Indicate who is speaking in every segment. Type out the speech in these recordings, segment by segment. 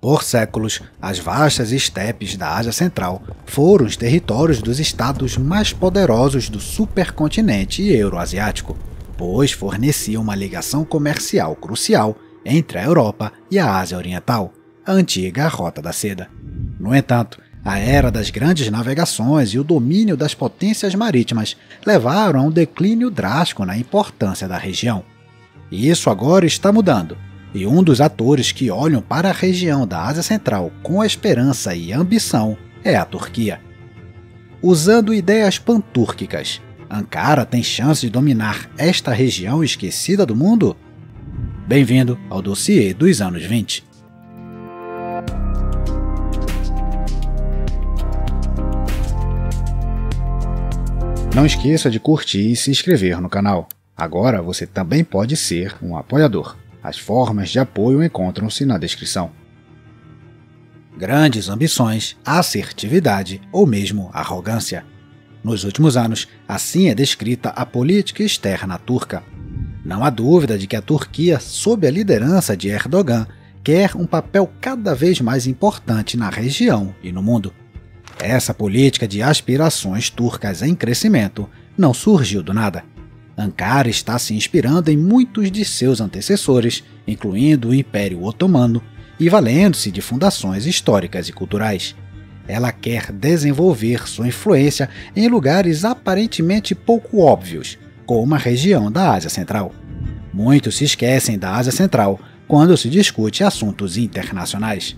Speaker 1: Por séculos, as vastas estepes da Ásia Central foram os territórios dos estados mais poderosos do supercontinente euroasiático, pois forneciam uma ligação comercial crucial entre a Europa e a Ásia Oriental, a antiga Rota da Seda. No entanto, a era das grandes navegações e o domínio das potências marítimas levaram a um declínio drástico na importância da região. E isso agora está mudando. E um dos atores que olham para a região da Ásia Central com esperança e ambição é a Turquia. Usando ideias pantúrquicas, Ankara tem chance de dominar esta região esquecida do mundo? Bem-vindo ao dossiê dos anos 20. Não esqueça de curtir e se inscrever no canal. Agora você também pode ser um apoiador. As formas de apoio encontram-se na descrição. Grandes ambições, assertividade ou mesmo arrogância. Nos últimos anos, assim é descrita a política externa turca. Não há dúvida de que a Turquia, sob a liderança de Erdogan, quer um papel cada vez mais importante na região e no mundo. Essa política de aspirações turcas em crescimento não surgiu do nada. Ankara está se inspirando em muitos de seus antecessores, incluindo o Império Otomano, e valendo-se de fundações históricas e culturais. Ela quer desenvolver sua influência em lugares aparentemente pouco óbvios, como a região da Ásia Central. Muitos se esquecem da Ásia Central quando se discute assuntos internacionais.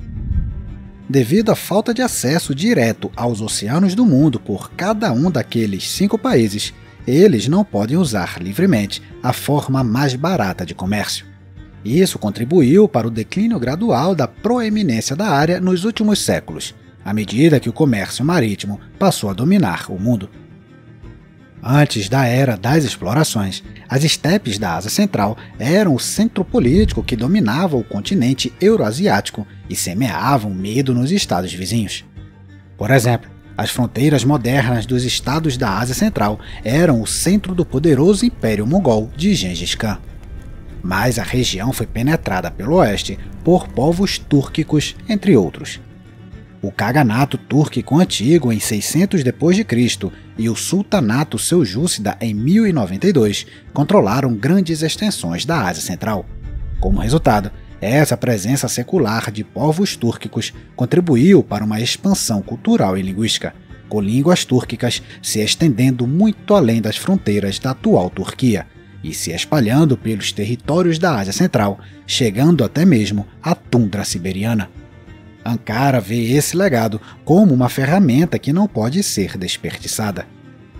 Speaker 1: Devido à falta de acesso direto aos oceanos do mundo por cada um daqueles 5 países, eles não podem usar livremente a forma mais barata de comércio. Isso contribuiu para o declínio gradual da proeminência da área nos últimos séculos, à medida que o comércio marítimo passou a dominar o mundo. Antes da era das explorações, as estepes da Ásia Central eram o centro político que dominava o continente euroasiático e semeavam medo nos estados vizinhos. Por exemplo, as fronteiras modernas dos estados da Ásia Central eram o centro do poderoso Império Mongol de Gengis Khan. Mas a região foi penetrada pelo oeste por povos túrquicos, entre outros. O Caganato Túrquico Antigo em 600 d.C. e o Sultanato Seljúcida em 1092 controlaram grandes extensões da Ásia Central. Como resultado, essa presença secular de povos túrquicos contribuiu para uma expansão cultural e linguística, com línguas túrquicas se estendendo muito além das fronteiras da atual Turquia e se espalhando pelos territórios da Ásia Central, chegando até mesmo à tundra siberiana. Ankara vê esse legado como uma ferramenta que não pode ser desperdiçada.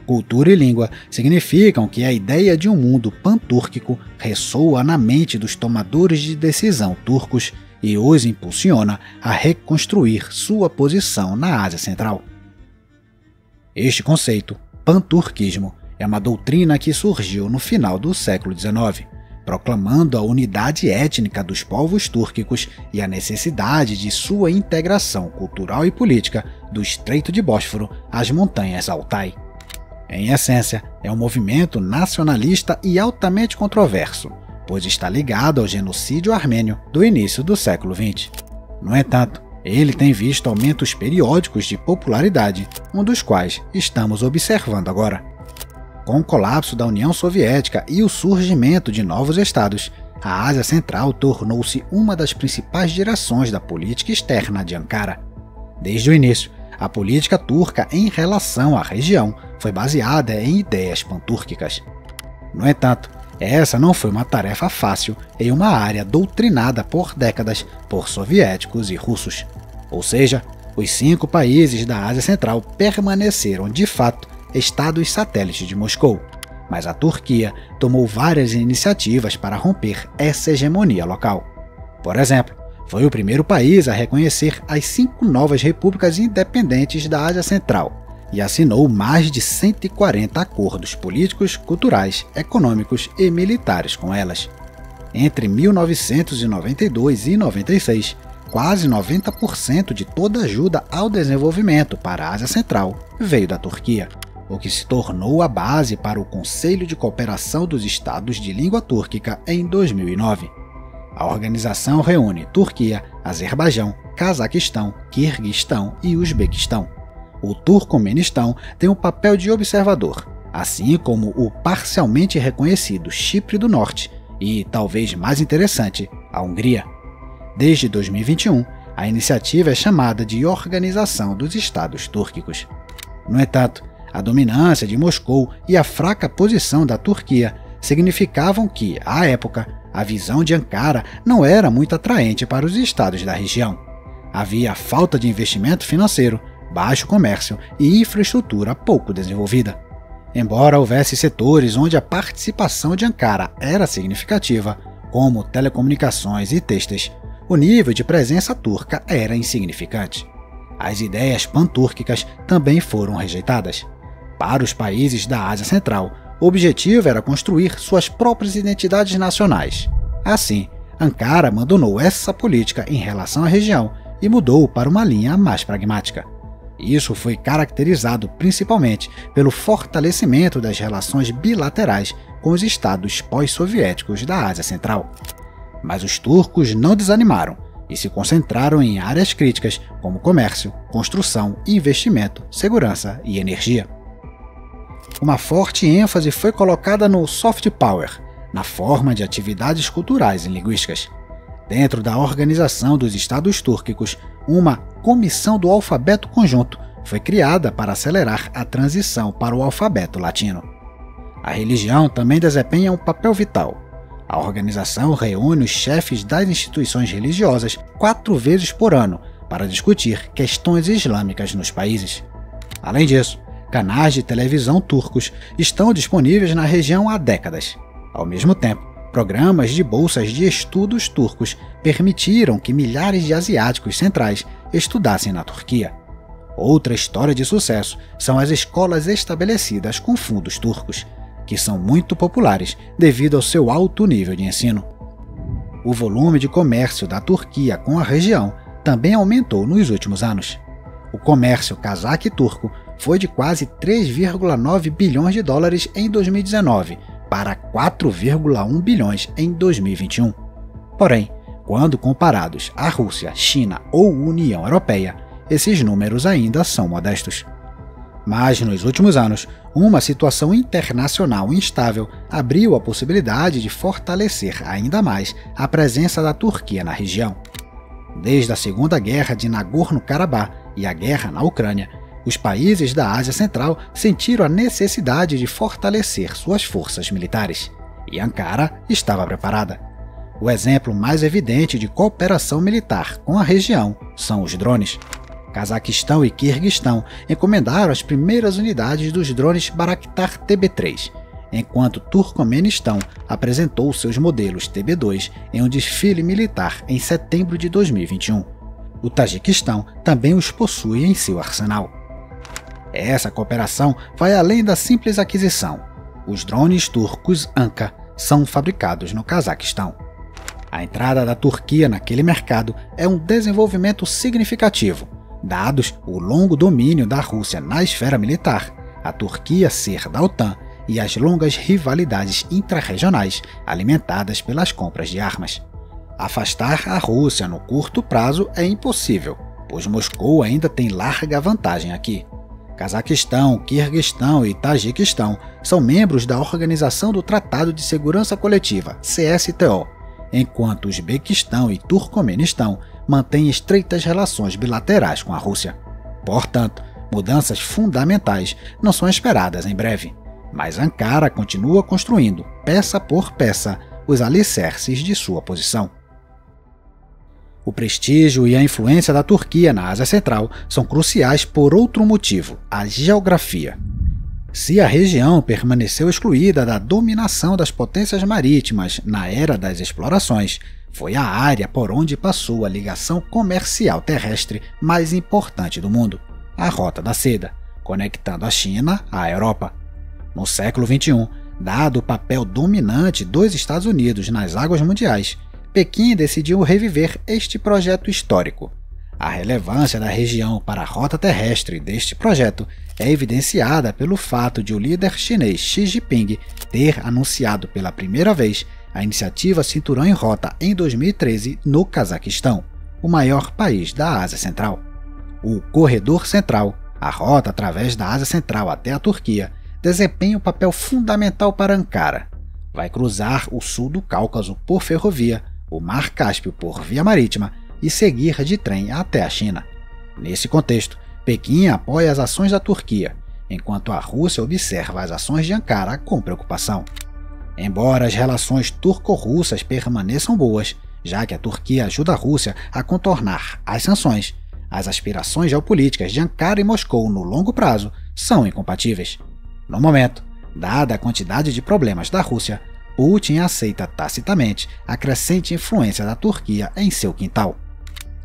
Speaker 1: Cultura e língua significam que a ideia de um mundo pantúrquico ressoa na mente dos tomadores de decisão turcos e os impulsiona a reconstruir sua posição na Ásia Central. Este conceito, panturquismo, é uma doutrina que surgiu no final do século XIX, proclamando a unidade étnica dos povos túrquicos e a necessidade de sua integração cultural e política do Estreito de Bósforo às montanhas Altai. Em essência, é um movimento nacionalista e altamente controverso, pois está ligado ao genocídio armênio do início do século XX. No entanto, ele tem visto aumentos periódicos de popularidade, um dos quais estamos observando agora. Com o colapso da União Soviética e o surgimento de novos estados, a Ásia Central tornou-se uma das principais direções da política externa de Ankara. Desde o início, a política turca em relação à região foi baseada em ideias pantúrquicas. No entanto, essa não foi uma tarefa fácil em uma área doutrinada por décadas por soviéticos e russos. Ou seja, os 5 países da Ásia Central permaneceram de fato estados satélites de Moscou, mas a Turquia tomou várias iniciativas para romper essa hegemonia local. Por exemplo, foi o primeiro país a reconhecer as 5 novas repúblicas independentes da Ásia Central e assinou mais de 140 acordos políticos, culturais, econômicos e militares com elas. Entre 1992 e 96, quase 90% de toda ajuda ao desenvolvimento para a Ásia Central veio da Turquia, o que se tornou a base para o Conselho de Cooperação dos Estados de Língua Túrquica em 2009. A organização reúne Turquia, Azerbaijão, Cazaquistão, Quirguistão e Uzbequistão. O Turcomenistão tem um papel de observador, assim como o parcialmente reconhecido Chipre do Norte e, talvez mais interessante, a Hungria. Desde 2021, a iniciativa é chamada de Organização dos Estados Túrquicos. No entanto, a dominância de Moscou e a fraca posição da Turquia significavam que, à época, a visão de Ankara não era muito atraente para os estados da região. Havia falta de investimento financeiro, baixo comércio e infraestrutura pouco desenvolvida. Embora houvesse setores onde a participação de Ankara era significativa, como telecomunicações e têxteis, o nível de presença turca era insignificante. As ideias pan-túrquicas também foram rejeitadas. Para os países da Ásia Central, o objetivo era construir suas próprias identidades nacionais. Assim, Ankara abandonou essa política em relação à região e mudou para uma linha mais pragmática. Isso foi caracterizado principalmente pelo fortalecimento das relações bilaterais com os estados pós-soviéticos da Ásia Central. Mas os turcos não desanimaram e se concentraram em áreas críticas como comércio, construção, investimento, segurança e energia. Uma forte ênfase foi colocada no soft power, na forma de atividades culturais e linguísticas. Dentro da Organização dos Estados Túrquicos, uma Comissão do Alfabeto Conjunto foi criada para acelerar a transição para o alfabeto latino. A religião também desempenha um papel vital. A organização reúne os chefes das instituições religiosas 4 vezes por ano para discutir questões islâmicas nos países. Além disso, canais de televisão turcos estão disponíveis na região há décadas. Ao mesmo tempo, programas de bolsas de estudos turcos permitiram que milhares de asiáticos centrais estudassem na Turquia. Outra história de sucesso são as escolas estabelecidas com fundos turcos, que são muito populares devido ao seu alto nível de ensino. O volume de comércio da Turquia com a região também aumentou nos últimos anos. O comércio cazaque-turco foi de quase 3,9 bilhões de dólares em 2019 para 4,1 bilhões em 2021. Porém, quando comparados à Rússia, China ou União Europeia, esses números ainda são modestos. Mas, nos últimos anos, uma situação internacional instável abriu a possibilidade de fortalecer ainda mais a presença da Turquia na região. Desde a Segunda Guerra de Nagorno-Karabakh e a guerra na Ucrânia, os países da Ásia Central sentiram a necessidade de fortalecer suas forças militares, e Ankara estava preparada. O exemplo mais evidente de cooperação militar com a região são os drones. Cazaquistão e Quirguistão encomendaram as primeiras unidades dos drones Bayraktar TB3, enquanto Turcomenistão apresentou seus modelos TB2 em um desfile militar em setembro de 2021. O Tajiquistão também os possui em seu arsenal. Essa cooperação vai além da simples aquisição. Os drones turcos Anka são fabricados no Cazaquistão. A entrada da Turquia naquele mercado é um desenvolvimento significativo, dados o longo domínio da Rússia na esfera militar, a Turquia ser da OTAN e as longas rivalidades intrarregionais alimentadas pelas compras de armas. Afastar a Rússia no curto prazo é impossível, pois Moscou ainda tem larga vantagem aqui. Cazaquistão, Quirguistão e Tajiquistão são membros da Organização do Tratado de Segurança Coletiva, CSTO, enquanto Uzbequistão e Turcomenistão mantêm estreitas relações bilaterais com a Rússia. Portanto, mudanças fundamentais não são esperadas em breve, mas Ankara continua construindo, peça por peça, os alicerces de sua posição. O prestígio e a influência da Turquia na Ásia Central são cruciais por outro motivo: a geografia. Se a região permaneceu excluída da dominação das potências marítimas na era das explorações, foi a área por onde passou a ligação comercial terrestre mais importante do mundo, a Rota da Seda, conectando a China à Europa. No século XXI, dado o papel dominante dos Estados Unidos nas águas mundiais, Pequim decidiu reviver este projeto histórico. A relevância da região para a rota terrestre deste projeto é evidenciada pelo fato de o líder chinês Xi Jinping ter anunciado pela primeira vez a iniciativa Cinturão em Rota em 2013 no Cazaquistão, o maior país da Ásia Central. O Corredor Central, a rota através da Ásia Central até a Turquia, desempenha um papel fundamental para Ankara. Vai cruzar o sul do Cáucaso por ferrovia, o Mar Cáspio por via marítima e seguir de trem até a China. Nesse contexto, Pequim apoia as ações da Turquia, enquanto a Rússia observa as ações de Ankara com preocupação. Embora as relações turco-russas permaneçam boas, já que a Turquia ajuda a Rússia a contornar as sanções, as aspirações geopolíticas de Ankara e Moscou no longo prazo são incompatíveis. No momento, dada a quantidade de problemas da Rússia, Putin aceita tacitamente a crescente influência da Turquia em seu quintal.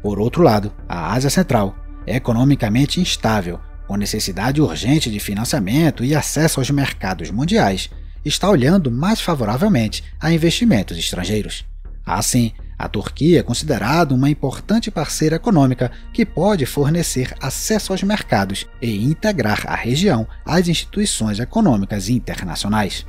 Speaker 1: Por outro lado, a Ásia Central é economicamente instável, com necessidade urgente de financiamento e acesso aos mercados mundiais, está olhando mais favoravelmente a investimentos estrangeiros. Assim, a Turquia é considerada uma importante parceira econômica que pode fornecer acesso aos mercados e integrar a região às instituições econômicas internacionais.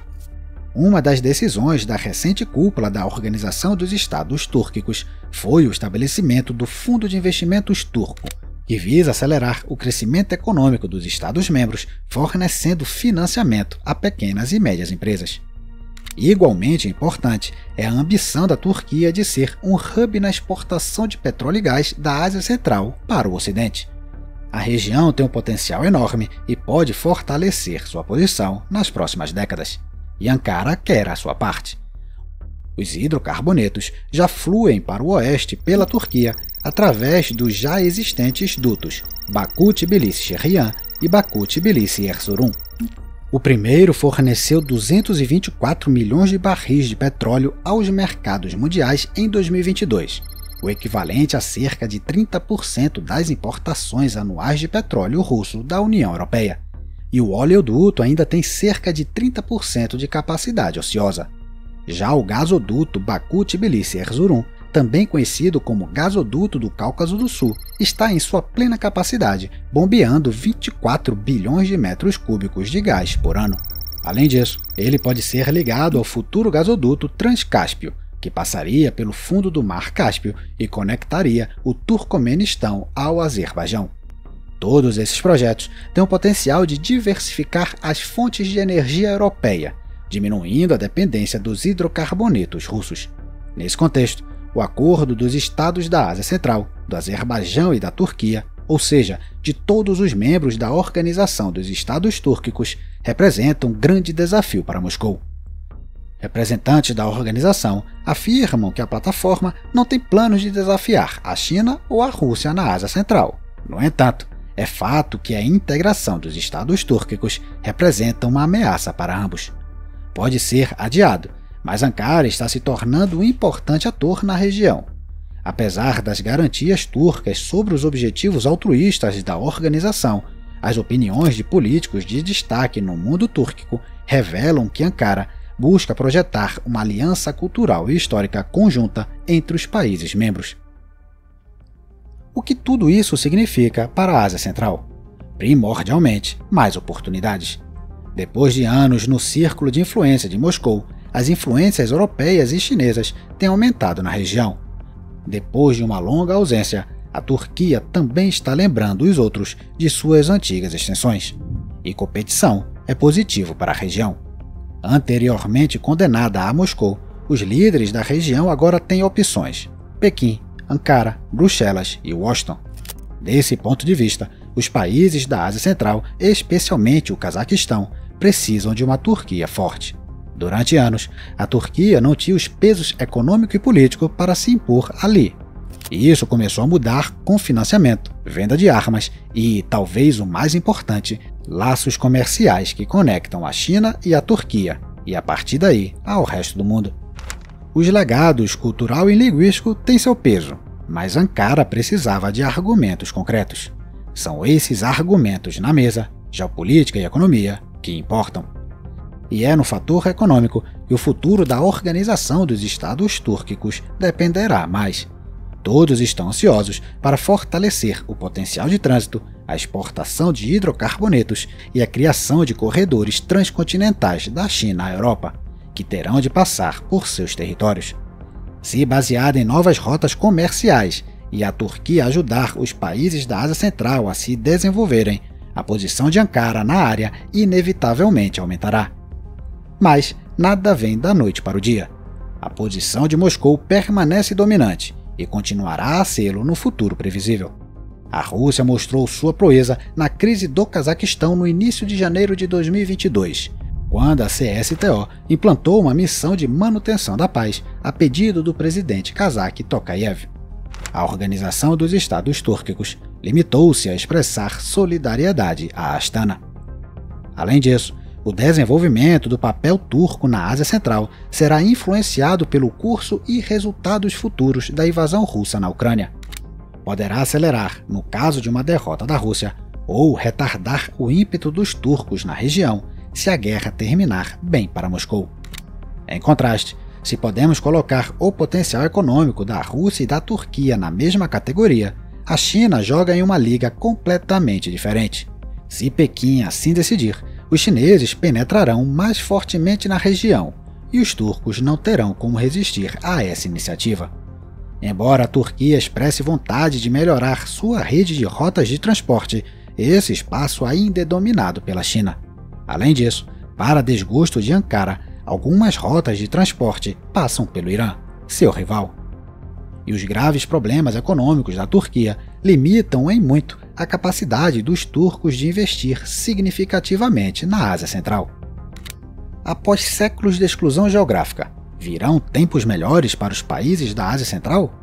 Speaker 1: Uma das decisões da recente cúpula da Organização dos Estados Túrquicos foi o estabelecimento do Fundo de Investimentos Turco, que visa acelerar o crescimento econômico dos Estados-membros, fornecendo financiamento a pequenas e médias empresas. Igualmente importante é a ambição da Turquia de ser um hub na exportação de petróleo e gás da Ásia Central para o Ocidente. A região tem um potencial enorme e pode fortalecer sua posição nas próximas décadas. E Ankara quer a sua parte. Os hidrocarbonetos já fluem para o oeste pela Turquia através dos já existentes dutos Baku-Tbilisi-Şehrian e Baku-Tbilisi-Erzurum. O primeiro forneceu 224 milhões de barris de petróleo aos mercados mundiais em 2022, o equivalente a cerca de 30% das importações anuais de petróleo russo da União Europeia. E o oleoduto ainda tem cerca de 30% de capacidade ociosa. Já o gasoduto Baku-Tbilisi-Erzurum, também conhecido como gasoduto do Cáucaso do Sul, está em sua plena capacidade, bombeando 24 bilhões de metros cúbicos de gás por ano. Além disso, ele pode ser ligado ao futuro gasoduto Transcáspio, que passaria pelo fundo do Mar Cáspio e conectaria o Turcomenistão ao Azerbaijão. Todos esses projetos têm o potencial de diversificar as fontes de energia europeia, diminuindo a dependência dos hidrocarbonetos russos. Nesse contexto, o acordo dos estados da Ásia Central, do Azerbaijão e da Turquia, ou seja, de todos os membros da Organização dos Estados Túrquicos, representa um grande desafio para Moscou. Representantes da organização afirmam que a plataforma não tem planos de desafiar a China ou a Rússia na Ásia Central. No entanto, é fato que a integração dos estados túrquicos representa uma ameaça para ambos. Pode ser adiado, mas Ankara está se tornando um importante ator na região. Apesar das garantias turcas sobre os objetivos altruístas da organização, as opiniões de políticos de destaque no mundo túrquico revelam que Ankara busca projetar uma aliança cultural e histórica conjunta entre os países membros. O que tudo isso significa para a Ásia Central? Primordialmente, mais oportunidades. Depois de anos no círculo de influência de Moscou, as influências europeias e chinesas têm aumentado na região. Depois de uma longa ausência, a Turquia também está lembrando os outros de suas antigas extensões. E competição é positivo para a região. Anteriormente condenada a Moscou, os líderes da região agora têm opções: Pequim, Ankara, Bruxelas e Washington. Desse ponto de vista, os países da Ásia Central, especialmente o Cazaquistão, precisam de uma Turquia forte. Durante anos, a Turquia não tinha os pesos econômico e político para se impor ali. E isso começou a mudar com financiamento, venda de armas e, talvez o mais importante, laços comerciais que conectam a China e a Turquia, e a partir daí ao resto do mundo. Os legados cultural e linguístico têm seu peso, mas Ankara precisava de argumentos concretos. São esses argumentos na mesa, geopolítica e economia, que importam. E é no fator econômico que o futuro da Organização dos Estados Túrquicos dependerá mais. Todos estão ansiosos para fortalecer o potencial de trânsito, a exportação de hidrocarbonetos e a criação de corredores transcontinentais da China à Europa, que terão de passar por seus territórios. Se baseada em novas rotas comerciais e a Turquia ajudar os países da Ásia Central a se desenvolverem, a posição de Ankara na área inevitavelmente aumentará. Mas nada vem da noite para o dia. A posição de Moscou permanece dominante e continuará a sê-lo no futuro previsível. A Rússia mostrou sua proeza na crise do Cazaquistão no início de janeiro de 2022, quando a CSTO implantou uma missão de manutenção da paz a pedido do presidente cazaque Tokayev. A Organização dos Estados Túrquicos limitou-se a expressar solidariedade a Astana. Além disso, o desenvolvimento do papel turco na Ásia Central será influenciado pelo curso e resultados futuros da invasão russa na Ucrânia. Poderá acelerar, no caso de uma derrota da Rússia, ou retardar o ímpeto dos turcos na região se a guerra terminar bem para Moscou. Em contraste, se podemos colocar o potencial econômico da Rússia e da Turquia na mesma categoria, a China joga em uma liga completamente diferente. Se Pequim assim decidir, os chineses penetrarão mais fortemente na região e os turcos não terão como resistir a essa iniciativa. Embora a Turquia expresse vontade de melhorar sua rede de rotas de transporte, esse espaço ainda é dominado pela China. Além disso, para desgosto de Ankara, algumas rotas de transporte passam pelo Irã, seu rival. E os graves problemas econômicos da Turquia limitam em muito a capacidade dos turcos de investir significativamente na Ásia Central. Após séculos de exclusão geográfica, virão tempos melhores para os países da Ásia Central?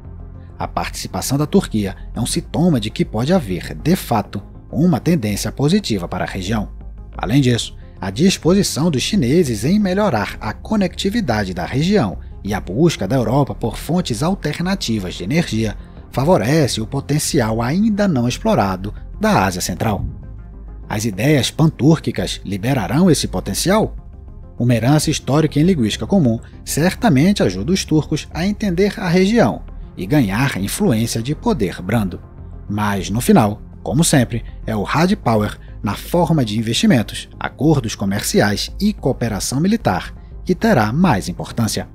Speaker 1: A participação da Turquia é um sintoma de que pode haver, de fato, uma tendência positiva para a região. Além disso, a disposição dos chineses em melhorar a conectividade da região e a busca da Europa por fontes alternativas de energia favorece o potencial ainda não explorado da Ásia Central. As ideias pan-túrquicas liberarão esse potencial? Uma herança histórica em linguística comum certamente ajuda os turcos a entender a região e ganhar influência de poder brando. Mas, no final, como sempre, é o hard power na forma de investimentos, acordos comerciais e cooperação militar que terá mais importância.